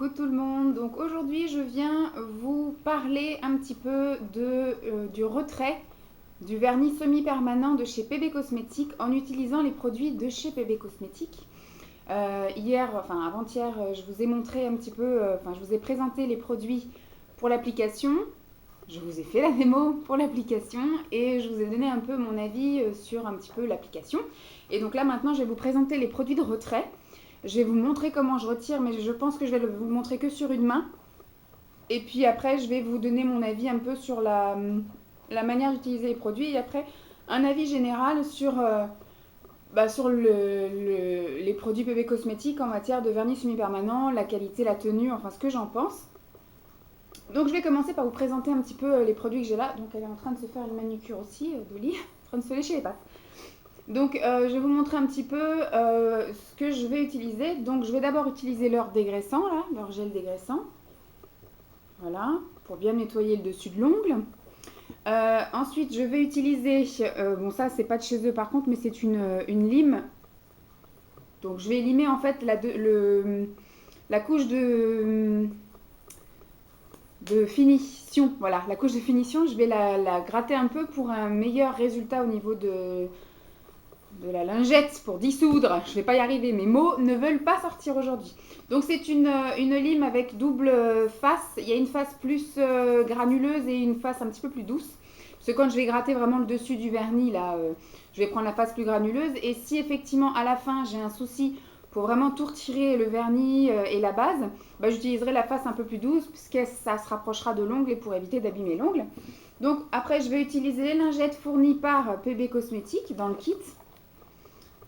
Coucou tout le monde, donc aujourd'hui je viens vous parler un petit peu du retrait du vernis semi-permanent de chez PB Cosmétiques en utilisant les produits de chez PB Cosmétiques. Avant-hier, je vous ai montré un petit peu, je vous ai présenté les produits pour l'application, je vous ai fait la démo pour l'application et je vous ai donné un peu mon avis sur un petit peu l'application. Et donc là maintenant je vais vous présenter les produits de retrait. Je vais vous montrer comment je retire, mais je pense que je vais vous montrer que sur une main. Et puis après, je vais vous donner mon avis un peu sur la manière d'utiliser les produits. Et après, un avis général sur les produits PB Cosmétiques en matière de vernis semi-permanent, la qualité, la tenue, enfin ce que j'en pense. Donc je vais commencer par vous présenter un petit peu les produits que j'ai là. Donc elle est en train de se faire une manucure aussi, Dolly, en train de se lécher les pattes. Donc je vais vous montrer un petit peu ce que je vais utiliser. Donc je vais d'abord utiliser leur dégraissant, là, leur gel dégraissant. Voilà, pour bien nettoyer le dessus de l'ongle. Ensuite je vais utiliser, bon ça c'est pas de chez eux par contre, mais c'est une lime. Donc je vais limer en fait la couche de finition. Voilà, la couche de finition, je vais la gratter un peu pour un meilleur résultat au niveau de la lingette pour dissoudre. Je ne vais pas y arriver, mes mots ne veulent pas sortir aujourd'hui. Donc c'est une lime avec double face. Il y a une face plus granuleuse et une face un petit peu plus douce. Parce que quand je vais gratter vraiment le dessus du vernis, là, je vais prendre la face plus granuleuse. Et si effectivement à la fin j'ai un souci pour vraiment tout retirer, le vernis et la base, j'utiliserai la face un peu plus douce puisque ça se rapprochera de l'ongle et pour éviter d'abîmer l'ongle. Donc après je vais utiliser les lingettes fournies par PB Cosmétiques dans le kit.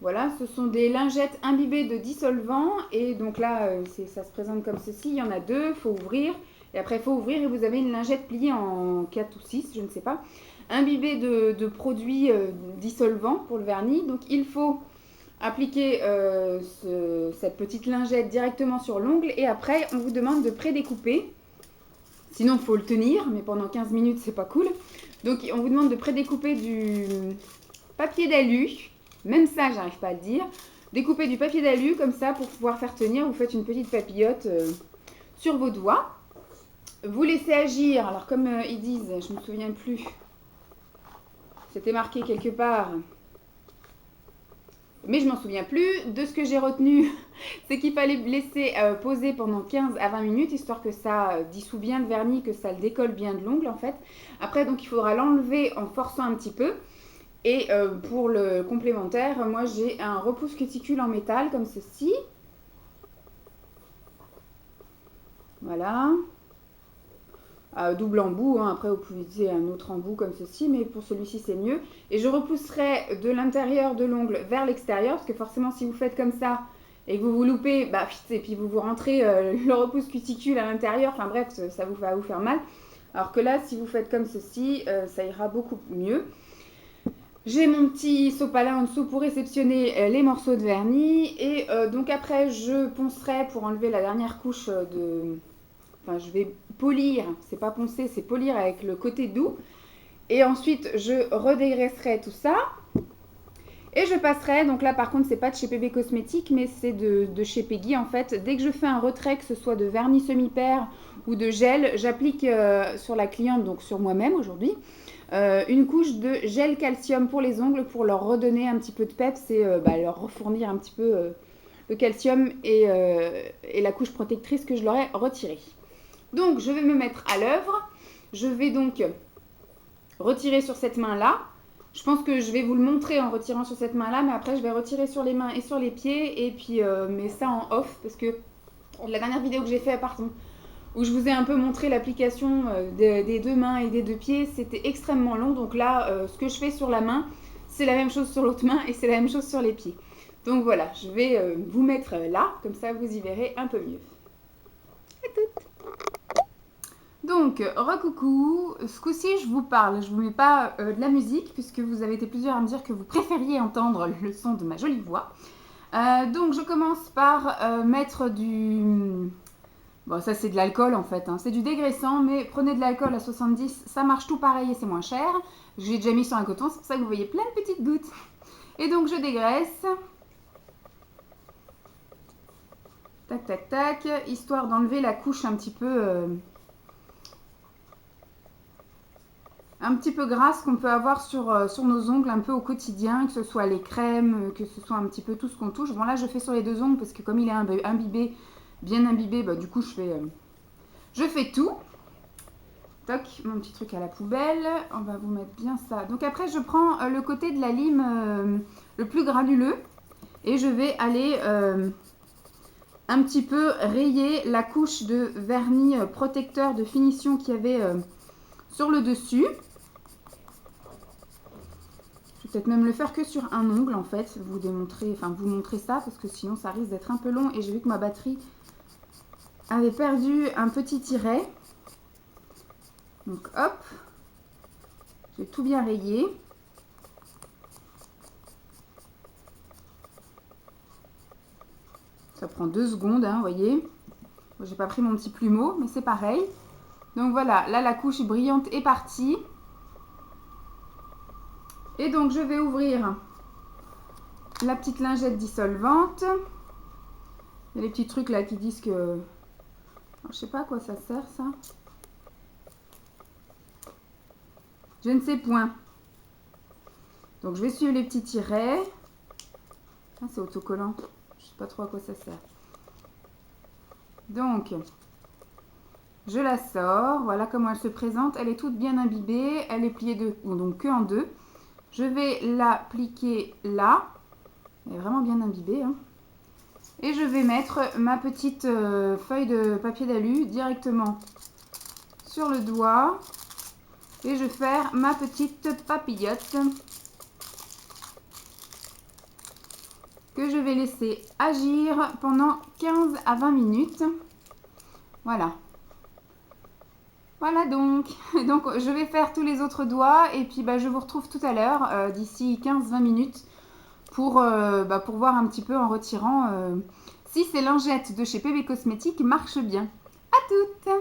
Voilà, ce sont des lingettes imbibées de dissolvant et donc là, ça se présente comme ceci. Il y en a deux, il faut ouvrir et après il faut ouvrir et vous avez une lingette pliée en 4 ou 6, je ne sais pas, imbibée de produits dissolvants pour le vernis. Donc il faut appliquer cette petite lingette directement sur l'ongle et après on vous demande de prédécouper. Sinon, il faut le tenir, mais pendant 15 minutes, c'est pas cool. Donc on vous demande de prédécouper du papier d'alu. Même ça, j'arrive pas à le dire. Découpez du papier d'alu comme ça pour pouvoir faire tenir. Vous faites une petite papillote sur vos doigts. Vous laissez agir. Alors comme ils disent, je ne me souviens plus. C'était marqué quelque part. Mais je m'en souviens plus. De ce que j'ai retenu, c'est qu'il fallait laisser poser pendant 15 à 20 minutes, histoire que ça dissout bien le vernis, que ça le décolle bien de l'ongle en fait. Après, donc il faudra l'enlever en forçant un petit peu. Et pour le complémentaire, moi j'ai un repousse cuticule en métal comme ceci. Voilà. Double embout, hein. Après vous pouvez utiliser un autre embout comme ceci, mais pour celui-ci c'est mieux. Et je repousserai de l'intérieur de l'ongle vers l'extérieur, parce que forcément si vous faites comme ça et que vous vous loupez, et puis vous rentrez le repousse cuticule à l'intérieur, enfin bref, ça va vous faire mal. Alors que là, si vous faites comme ceci, ça ira beaucoup mieux. J'ai mon petit sopalin en dessous pour réceptionner les morceaux de vernis. Et donc après, je poncerai pour enlever la dernière couche de... Enfin, je vais polir. C'est pas poncer, c'est polir avec le côté doux. Et ensuite, je redégraisserai tout ça. Et je passerai, donc là par contre, c'est pas de chez PB Cosmétiques, mais c'est de chez Peggy en fait. Dès que je fais un retrait, que ce soit de vernis semi-pair ou de gel, j'applique sur la cliente, donc sur moi-même aujourd'hui, une couche de gel calcium pour les ongles pour leur redonner un petit peu de peps et leur refournir un petit peu le calcium et la couche protectrice que je leur ai retirée. Donc je vais me mettre à l'œuvre. Je vais donc retirer sur cette main-là. Je pense que je vais vous le montrer en retirant sur cette main-là, mais après je vais retirer sur les mains et sur les pieds et puis mais ça en off parce que la dernière vidéo que j'ai fait, pardon, où je vous ai un peu montré l'application des deux mains et des deux pieds, c'était extrêmement long. Donc là, ce que je fais sur la main, c'est la même chose sur l'autre main et c'est la même chose sur les pieds. Donc voilà, je vais vous mettre là, comme ça vous y verrez un peu mieux. À toutes. Donc, recoucou, ce coup-ci je vous parle, je ne vous mets pas de la musique puisque vous avez été plusieurs à me dire que vous préfériez entendre le son de ma jolie voix. Donc je commence par mettre du... Bon, ça c'est de l'alcool en fait, hein. C'est du dégraissant, mais prenez de l'alcool à 70, ça marche tout pareil et c'est moins cher. J'ai déjà mis sur un coton, c'est pour ça que vous voyez plein de petites gouttes. Et donc je dégraisse. Tac, tac, tac, histoire d'enlever la couche un petit peu grasse qu'on peut avoir sur nos ongles un peu au quotidien, que ce soit les crèmes, que ce soit un petit peu tout ce qu'on touche. Bon là je fais sur les deux ongles parce que comme il est imbibé, bien imbibé, bah, du coup je fais tout. Toc, mon petit truc à la poubelle, on va vous mettre bien ça. Donc après je prends le côté de la lime le plus granuleux et je vais aller un petit peu rayer la couche de vernis protecteur de finition qu'il y avait sur le dessus. Je vais peut-être même le faire que sur un ongle en fait, vous montrer ça parce que sinon ça risque d'être un peu long et j'ai vu que ma batterie avait perdu un petit tiret. Donc hop, j'ai tout bien rayé. Ça prend 2 secondes, hein, vous voyez. J'ai pas pris mon petit plumeau, mais c'est pareil. Donc voilà, là la couche brillante est partie. Et donc je vais ouvrir la petite lingette dissolvante. Il y a les petits trucs là qui disent que... Alors, je sais pas à quoi ça sert ça. Je ne sais point. Donc je vais suivre les petits tirets. Ah, c'est autocollant. Je sais pas trop à quoi ça sert. Donc, je la sors. Voilà comment elle se présente. Elle est toute bien imbibée. Elle est pliée donc que en deux. Je vais l'appliquer là. Elle est vraiment bien imbibée. Hein. Et je vais mettre ma petite feuille de papier d'alu directement sur le doigt. Et je vais faire ma petite papillote que je vais laisser agir pendant 15 à 20 minutes. Voilà. Voilà donc. Donc je vais faire tous les autres doigts et puis je vous retrouve tout à l'heure, d'ici 15-20 minutes, pour voir un petit peu en retirant si ces lingettes de chez PB Cosmétiques marchent bien. À toutes!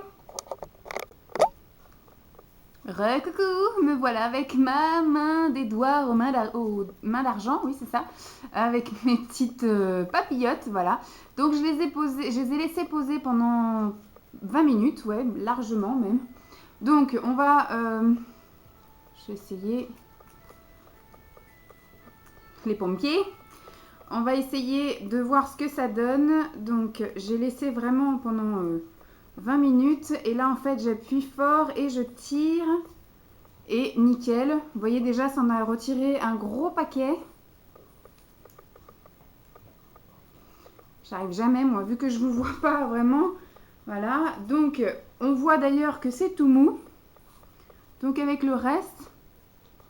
Re-coucou, me voilà avec ma main des doigts aux mains d'argent, oui c'est ça, avec mes petites papillotes, voilà. Donc je les ai laissées poser pendant 20 minutes, ouais, largement même. Donc on va, je vais essayer les pompiers. On va essayer de voir ce que ça donne. Donc j'ai laissé vraiment pendant 20 minutes et là en fait j'appuie fort et je tire et nickel. Vous voyez déjà ça en a retiré un gros paquet. J'arrive jamais moi vu que je vous vois pas vraiment. Voilà, donc on voit d'ailleurs que c'est tout mou. Donc avec le reste,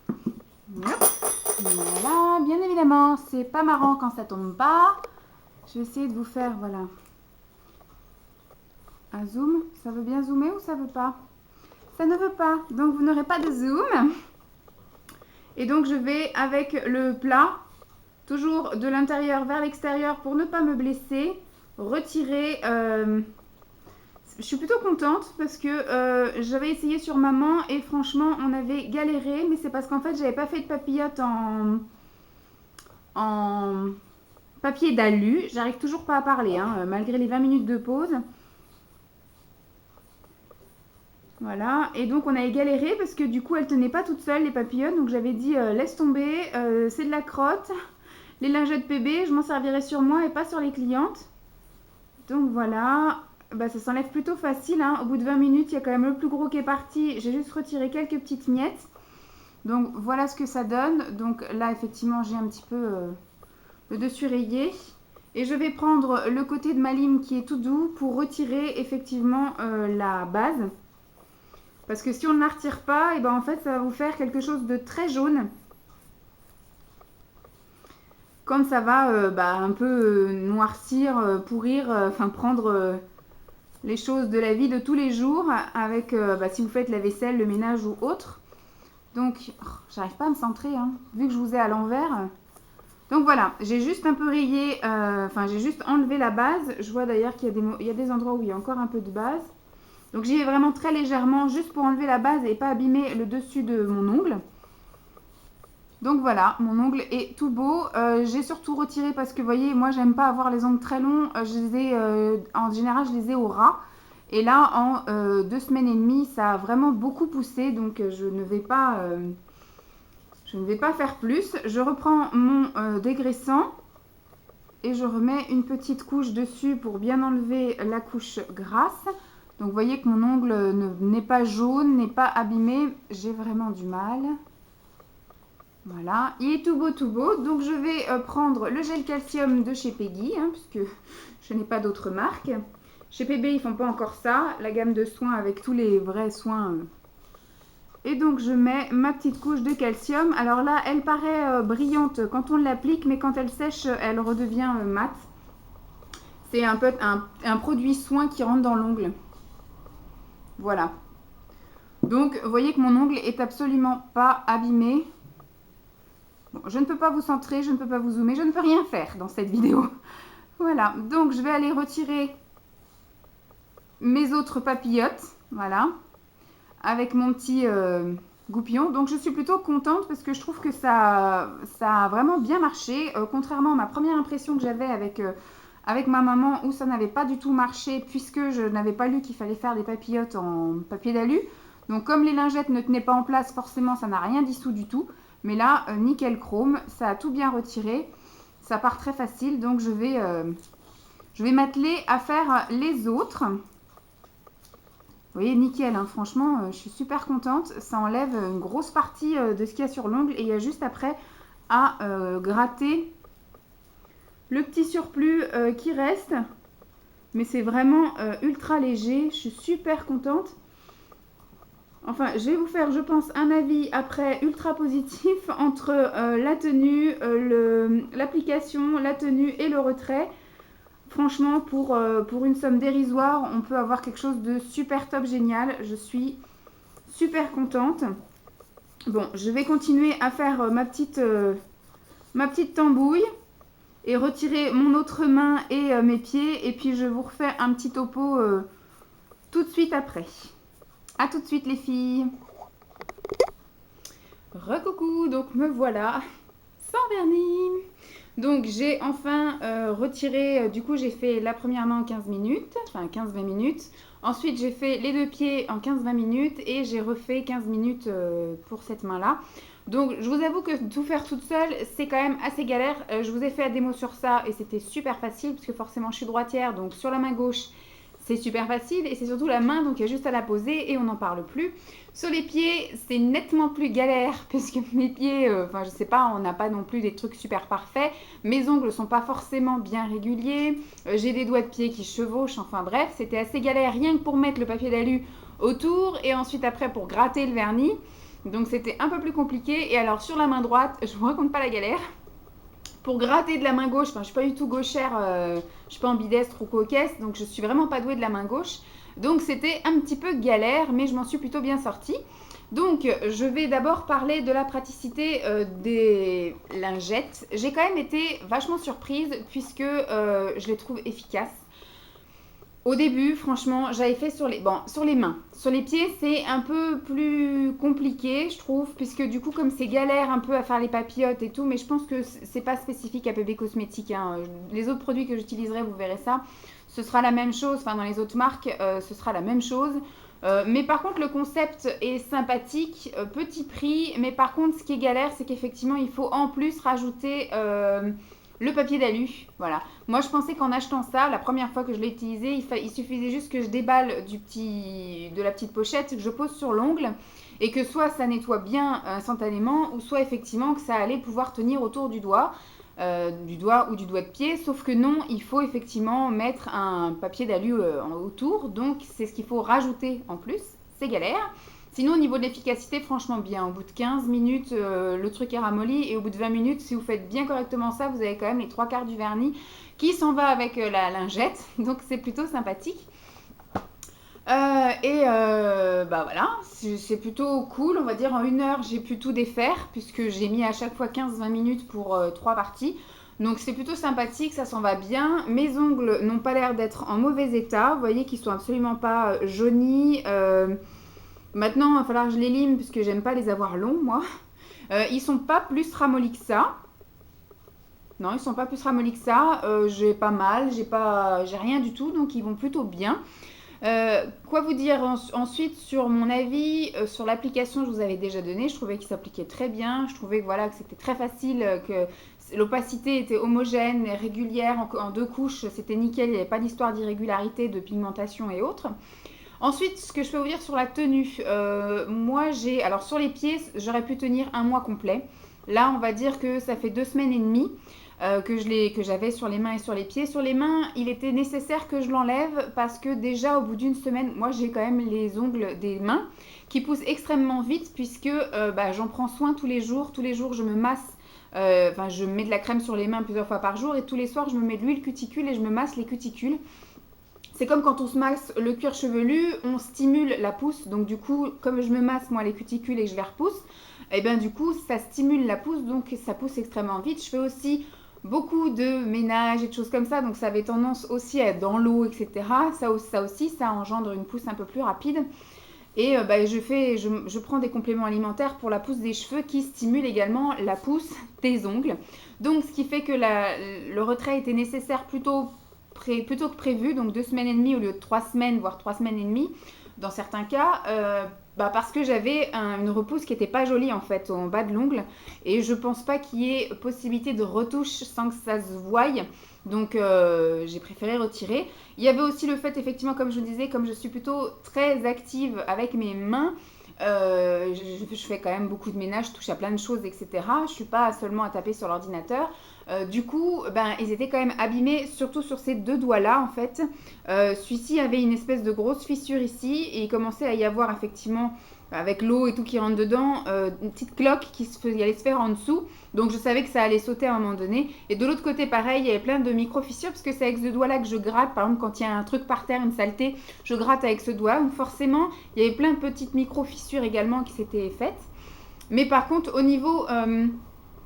hop, voilà, bien évidemment c'est pas marrant quand ça tombe pas. Je vais essayer de vous faire, voilà, un zoom. Ça veut bien zoomer ou ça veut pas? Ça ne veut pas, donc vous n'aurez pas de zoom. Et donc je vais avec le plat, toujours de l'intérieur vers l'extérieur pour ne pas me blesser, retirer... Je suis plutôt contente parce que j'avais essayé sur maman et franchement on avait galéré, mais c'est parce qu'en fait j'avais pas fait de papillote en papier d'alu. J'arrive toujours pas à parler hein, malgré les 20 minutes de pause. Voilà, et donc on avait galéré parce que du coup elle tenait pas toute seule les papillotes, donc j'avais dit laisse tomber, c'est de la crotte, les lingettes PB, je m'en servirai sur moi et pas sur les clientes. Donc voilà, ça s'enlève plutôt facile, hein. Au bout de 20 minutes il y a quand même le plus gros qui est parti, j'ai juste retiré quelques petites miettes. Donc voilà ce que ça donne, donc là effectivement j'ai un petit peu le dessus rayé. Et je vais prendre le côté de ma lime qui est tout doux pour retirer effectivement la base. Parce que si on ne la retire pas, et en fait ça va vous faire quelque chose de très jaune. Quand ça va un peu noircir, pourrir, prendre les choses de la vie de tous les jours avec si vous faites la vaisselle, le ménage ou autre. Donc, j'arrive pas à me centrer, hein, vu que je vous ai à l'envers. Donc voilà, j'ai juste un peu rayé, j'ai juste enlevé la base. Je vois d'ailleurs qu'il y a des endroits où il y a encore un peu de base. Donc j'y vais vraiment très légèrement, juste pour enlever la base et pas abîmer le dessus de mon ongle. Donc voilà, mon ongle est tout beau. J'ai surtout retiré parce que vous voyez, moi j'aime pas avoir les ongles très longs. En général, je les ai au ras. Et là, en 2 semaines et demie, ça a vraiment beaucoup poussé. Donc je ne vais pas faire plus. Je reprends mon dégraissant et je remets une petite couche dessus pour bien enlever la couche grasse. Donc vous voyez que mon ongle n'est pas jaune, n'est pas abîmé. J'ai vraiment du mal. Voilà, il est tout beau, tout beau. Donc je vais prendre le gel calcium de chez Peggy, puisque je n'ai pas d'autre marque. Chez PB, ils font pas encore ça, la gamme de soins avec tous les vrais soins. Et donc je mets ma petite couche de calcium. Alors là, elle paraît brillante quand on l'applique, mais quand elle sèche, elle redevient mate. C'est un peu un produit soin qui rentre dans l'ongle. Voilà. Donc vous voyez que mon ongle est absolument pas abîmé. Bon, je ne peux pas vous centrer, je ne peux pas vous zoomer, je ne peux rien faire dans cette vidéo. Voilà, donc je vais aller retirer mes autres papillotes, voilà, avec mon petit goupillon. Donc je suis plutôt contente parce que je trouve que ça a vraiment bien marché, contrairement à ma première impression que j'avais avec ma maman où ça n'avait pas du tout marché puisque je n'avais pas lu qu'il fallait faire des papillotes en papier d'alu. Donc comme les lingettes ne tenaient pas en place, forcément ça n'a rien dissous du tout. Mais là, nickel chrome, ça a tout bien retiré. Ça part très facile, donc je vais m'atteler à faire les autres. Vous voyez, nickel, franchement, je suis super contente. Ça enlève une grosse partie de ce qu'il y a sur l'ongle. Et il y a juste après à gratter le petit surplus qui reste. Mais c'est vraiment ultra léger. Je suis super contente. Enfin, je vais vous faire, je pense, un avis après ultra positif entre la tenue, l'application, la tenue et le retrait. Franchement, pour une somme dérisoire, on peut avoir quelque chose de super top génial. Je suis super contente. Bon, je vais continuer à faire ma petite tambouille et retirer mon autre main et mes pieds. Et puis, je vous refais un petit topo tout de suite après. A tout de suite les filles. Recoucou, donc me voilà sans vernis. Donc j'ai enfin retiré, du coup j'ai fait la première main en 15 minutes, enfin 15-20 minutes. Ensuite j'ai fait les deux pieds en 15-20 minutes et j'ai refait 15 minutes pour cette main-là. Donc je vous avoue que tout faire toute seule, c'est quand même assez galère. Je vous ai fait la démo sur ça et c'était super facile parce que forcément je suis droitière, donc sur la main gauche, c'est super facile et c'est surtout la main, donc il y a juste à la poser et on n'en parle plus. Sur les pieds, c'est nettement plus galère parce que mes pieds, je sais pas, on n'a pas non plus des trucs super parfaits. Mes ongles sont pas forcément bien réguliers. J'ai des doigts de pied qui chevauchent. Enfin bref, c'était assez galère rien que pour mettre le papier d'alu autour et ensuite après pour gratter le vernis. Donc c'était un peu plus compliqué. Et alors sur la main droite, je vous raconte pas la galère. Pour gratter de la main gauche, je suis pas du tout gauchère, je suis pas ambidestre ou coquesse, donc je suis vraiment pas douée de la main gauche. Donc c'était un petit peu galère, mais je m'en suis plutôt bien sortie. Donc je vais d'abord parler de la praticité des lingettes. J'ai quand même été vachement surprise puisque je les trouve efficaces. Au début, franchement, j'avais fait sur les mains. Sur les pieds, c'est un peu plus compliqué, je trouve, puisque du coup, comme c'est galère un peu à faire les papillotes et tout, mais je pense que c'est pas spécifique à PB Cosmétiques. Les autres produits que j'utiliserai, vous verrez ça, ce sera la même chose. Enfin, dans les autres marques, ce sera la même chose. Mais par contre, le concept est sympathique, petit prix. Mais par contre, ce qui est galère, c'est qu'effectivement, il faut en plus rajouter le papier d'alu. Voilà. Moi, je pensais qu'en achetant ça, la première fois que je l'ai utilisé, il suffisait juste que je déballe de la petite pochette, que je pose sur l'ongle et que soit ça nettoie bien instantanément ou soit effectivement que ça allait pouvoir tenir autour du doigt ou du doigt de pied. Sauf que non, il faut effectivement mettre un papier d'alu autour. Donc, c'est ce qu'il faut rajouter en plus. C'est galère. Sinon, au niveau de l'efficacité, franchement bien. Au bout de 15 minutes, le truc est ramolli. Et au bout de 20 minutes, si vous faites bien correctement ça, vous avez quand même les 3/4 du vernis qui s'en va avec la lingette. Donc, c'est plutôt sympathique. Voilà, c'est plutôt cool. On va dire en 1 heure, j'ai pu tout défaire puisque j'ai mis à chaque fois 15-20 minutes pour 3 parties. Donc c'est plutôt sympathique, ça s'en va bien. Mes ongles n'ont pas l'air d'être en mauvais état. Vous voyez qu'ils sont absolument pas jaunis. Maintenant, il va falloir que je les lime puisque j'aime pas les avoir longs, moi. Ils sont pas plus ramollis que ça. Non, ils sont pas plus ramollis que ça. J'ai pas mal, j'ai rien du tout, donc ils vont plutôt bien. Quoi vous dire ensuite sur mon avis sur l'application, je vous avais déjà donné. Je trouvais qu'il s'appliquait très bien. Je trouvais que voilà que c'était très facile, que l'opacité était homogène, et régulière en deux couches. C'était nickel. Il n'y avait pas d'histoire d'irrégularité, de pigmentation et autres. Ensuite, ce que je peux vous dire sur la tenue, moi alors sur les pieds, j'aurais pu tenir un mois complet. Là, on va dire que ça fait 2 semaines et demie que j'avais sur les mains et sur les pieds. Sur les mains, il était nécessaire que je l'enlève parce que déjà au bout d'une semaine, moi j'ai quand même les ongles des mains qui poussent extrêmement vite puisque j'en prends soin tous les jours. Tous les jours, je me masse. Je mets de la crème sur les mains plusieurs fois par jour et tous les soirs, je me mets de l'huile cuticule et je me masse les cuticules. C'est comme quand on se masse le cuir chevelu, on stimule la pousse. Donc du coup, comme je me masse moi les cuticules et que je les repousse, et bien du coup, ça stimule la pousse, donc ça pousse extrêmement vite. Je fais aussi beaucoup de ménage et de choses comme ça, donc ça avait tendance aussi à être dans l'eau, etc. Ça aussi, ça engendre une pousse un peu plus rapide. Et je prends des compléments alimentaires pour la pousse des cheveux qui stimulent également la pousse des ongles. Donc ce qui fait que le retrait était nécessaire plutôt que prévu, donc 2 semaines et demie au lieu de 3 semaines, voire 3 semaines et demie dans certains cas, parce que j'avais une repousse qui n'était pas jolie en fait en bas de l'ongle et je pense pas qu'il y ait possibilité de retouche sans que ça se voie. Donc j'ai préféré retirer. Il y avait aussi le fait effectivement comme je vous disais, comme je suis plutôt très active avec mes mains, je fais quand même beaucoup de ménage, je touche à plein de choses, etc. Je suis pas seulement à taper sur l'ordinateur. Du coup, ils étaient quand même abîmés, surtout sur ces deux doigts-là, en fait. Celui-ci avait une espèce de grosse fissure ici, et il commençait à y avoir effectivement, avec l'eau et tout qui rentre dedans, une petite cloque qui allait se faire en dessous. Donc je savais que ça allait sauter à un moment donné. Et de l'autre côté, pareil, il y avait plein de micro-fissures, parce que c'est avec ce doigt-là que je gratte. Par exemple, quand il y a un truc par terre, une saleté, je gratte avec ce doigt. Donc forcément, il y avait plein de petites micro-fissures également qui s'étaient faites. Mais par contre, au niveau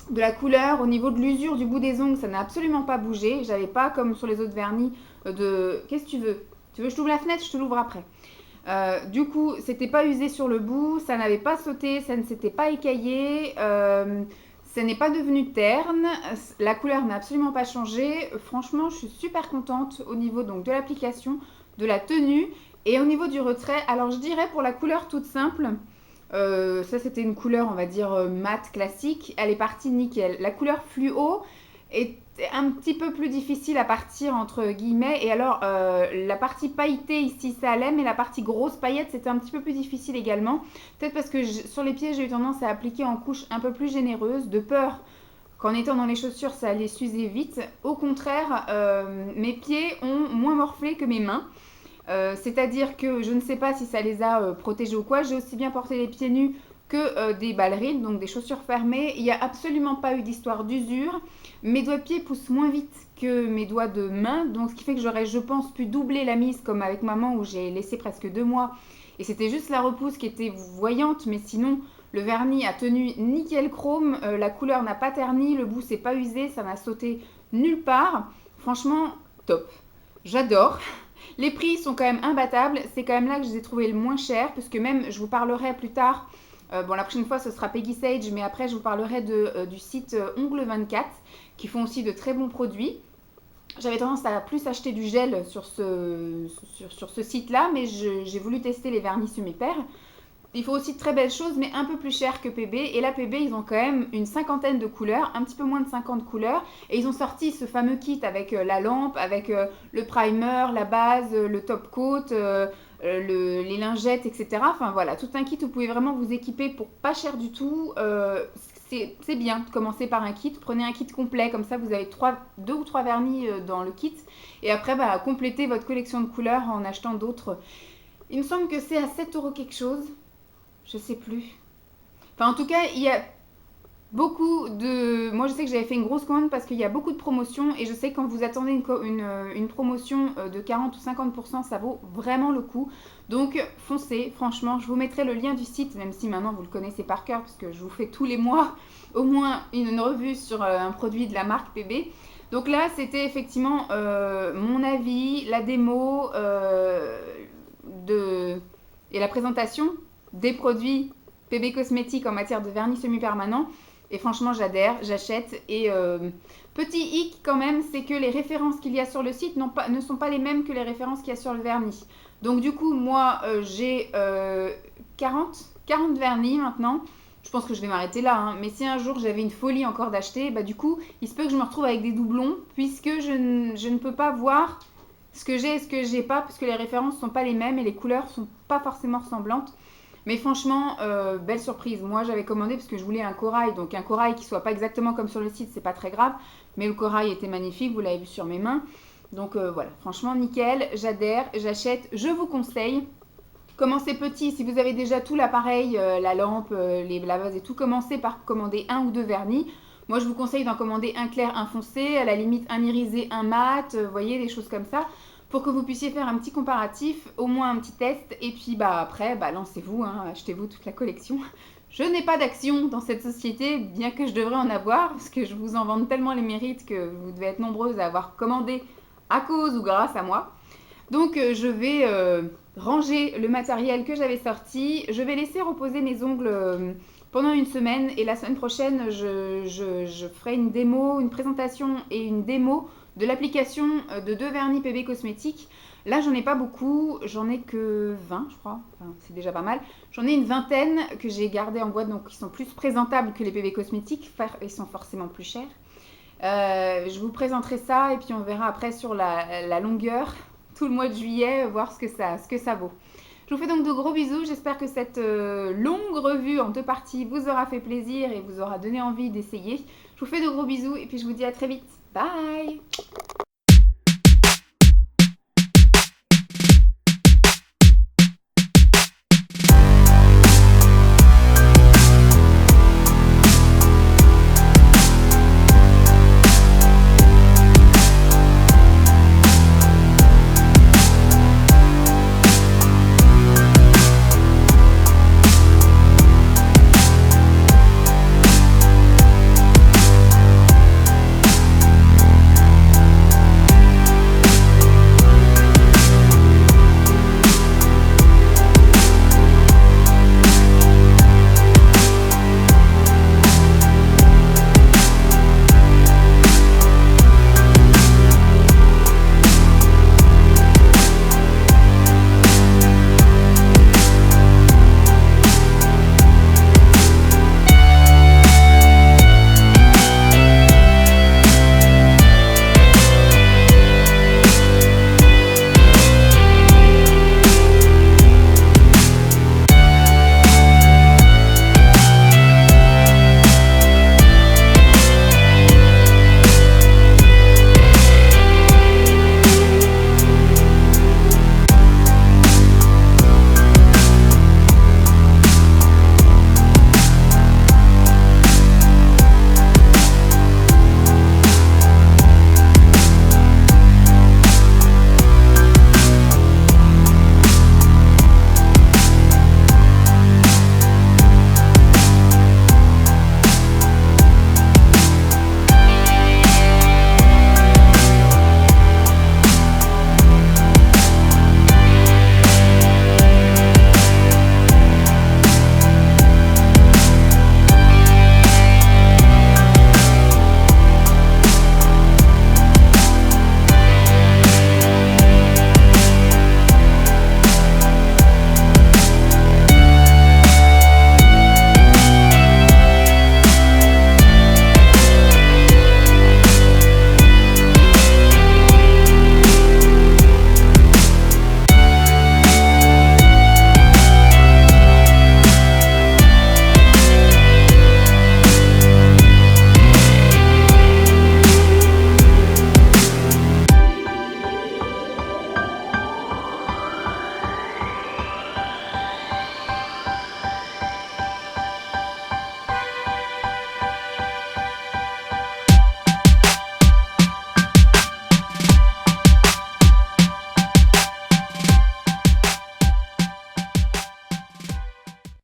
de la couleur, au niveau de l'usure du bout des ongles, ça n'a absolument pas bougé. J'avais pas comme sur les autres vernis de... Qu'est-ce que tu veux? Tu veux que je t'ouvre la fenêtre? Je te l'ouvre après. Du coup, c'était pas usé sur le bout, ça n'avait pas sauté, ça ne s'était pas écaillé, ça n'est pas devenu terne, la couleur n'a absolument pas changé. Franchement, je suis super contente au niveau donc de l'application, de la tenue et au niveau du retrait. Alors je dirais pour la couleur toute simple, ça c'était une couleur on va dire mat classique, elle est partie nickel. La couleur fluo est un petit peu plus difficile à partir entre guillemets et alors la partie pailletée ici ça allait mais la partie grosse paillette c'était un petit peu plus difficile également, peut-être parce que sur les pieds j'ai eu tendance à appliquer en couche un peu plus généreuse de peur qu'en étant dans les chaussures ça allait s'user vite. Au contraire mes pieds ont moins morflé que mes mains. C'est-à-dire que je ne sais pas si ça les a protégés ou quoi. J'ai aussi bien porté les pieds nus que des ballerines, donc des chaussures fermées. Il n'y a absolument pas eu d'histoire d'usure. Mes doigts de pied poussent moins vite que mes doigts de main, donc ce qui fait que j'aurais, je pense, pu doubler la mise comme avec maman où j'ai laissé presque 2 mois. Et c'était juste la repousse qui était voyante, mais sinon le vernis a tenu nickel chrome, la couleur n'a pas terni, le bout s'est pas usé, ça n'a sauté nulle part. Franchement, top. J'adore. Les prix sont quand même imbattables, c'est quand même là que je les ai trouvés le moins cher, puisque même je vous parlerai plus tard, la prochaine fois ce sera Peggy Sage, mais après je vous parlerai du site Ongle24, qui font aussi de très bons produits. J'avais tendance à plus acheter du gel sur ce site-là, mais j'ai voulu tester les vernis Sumipère. Ils font aussi de très belles choses, mais un peu plus cher que PB. Et là, PB, ils ont quand même une cinquantaine de couleurs, un petit peu moins de 50 couleurs. Et ils ont sorti ce fameux kit avec la lampe, avec le primer, la base, le top coat, les lingettes, etc. Enfin voilà, tout un kit où vous pouvez vraiment vous équiper pour pas cher du tout. C'est bien de commencer par un kit. Prenez un kit complet, comme ça vous avez 2 ou 3 vernis dans le kit. Et après, complétez votre collection de couleurs en achetant d'autres. Il me semble que c'est à 7 € quelque chose. Je sais plus. Enfin, en tout cas, il y a beaucoup de... Moi, je sais que j'avais fait une grosse commande parce qu'il y a beaucoup de promotions. Et je sais que quand vous attendez une promotion de 40 ou 50%, ça vaut vraiment le coup. Donc, foncez. Franchement, je vous mettrai le lien du site, même si maintenant vous le connaissez par cœur, parce que je vous fais tous les mois au moins une revue sur un produit de la marque PB. Donc là, c'était effectivement mon avis, la démo et la présentation des produits PB Cosmétiques en matière de vernis semi-permanent. Et franchement, j'adhère, j'achète. Et petit hic quand même, c'est que les références qu'il y a sur le site ne sont pas les mêmes que les références qu'il y a sur le vernis. Donc du coup, moi, j'ai 40 vernis maintenant. Je pense que je vais m'arrêter là, hein. Mais si un jour j'avais une folie encore d'acheter, bah du coup, il se peut que je me retrouve avec des doublons, puisque je ne peux pas voir ce que j'ai et ce que j'ai pas, parce que les références ne sont pas les mêmes et les couleurs sont pas forcément ressemblantes. Mais franchement, belle surprise. Moi, j'avais commandé parce que je voulais un corail. Donc un corail qui soit pas exactement comme sur le site, c'est pas très grave. Mais le corail était magnifique, vous l'avez vu sur mes mains. Donc voilà, franchement nickel, j'adhère, j'achète, je vous conseille. Commencez petit, si vous avez déjà tout l'appareil, la lampe, la base et tout, commencez par commander un ou deux vernis. Moi, je vous conseille d'en commander un clair, un foncé, à la limite un irisé, un mat, vous voyez, des choses comme ça, pour que vous puissiez faire un petit comparatif, au moins un petit test, et puis bah après, bah lancez-vous, hein, achetez-vous toute la collection. Je n'ai pas d'action dans cette société, bien que je devrais en avoir, parce que je vous en vante tellement les mérites que vous devez être nombreuses à avoir commandé à cause ou grâce à moi. Donc je vais ranger le matériel que j'avais sorti. Je vais laisser reposer mes ongles pendant une semaine. Et la semaine prochaine, je ferai une démo, une présentation et une démo de l'application de 2 vernis PB Cosmétiques. Là, j'en ai pas beaucoup. J'en ai que 20, je crois. Enfin, c'est déjà pas mal. J'en ai une vingtaine que j'ai gardées en boîte. Donc, ils sont plus présentables que les PB Cosmétiques. Ils sont forcément plus chers. Je vous présenterai ça et puis on verra après sur la longueur tout le mois de juillet, voir ce que ça vaut. Je vous fais donc de gros bisous, j'espère que cette longue revue en 2 parties vous aura fait plaisir et vous aura donné envie d'essayer. Je vous fais de gros bisous et puis je vous dis à très vite. Bye!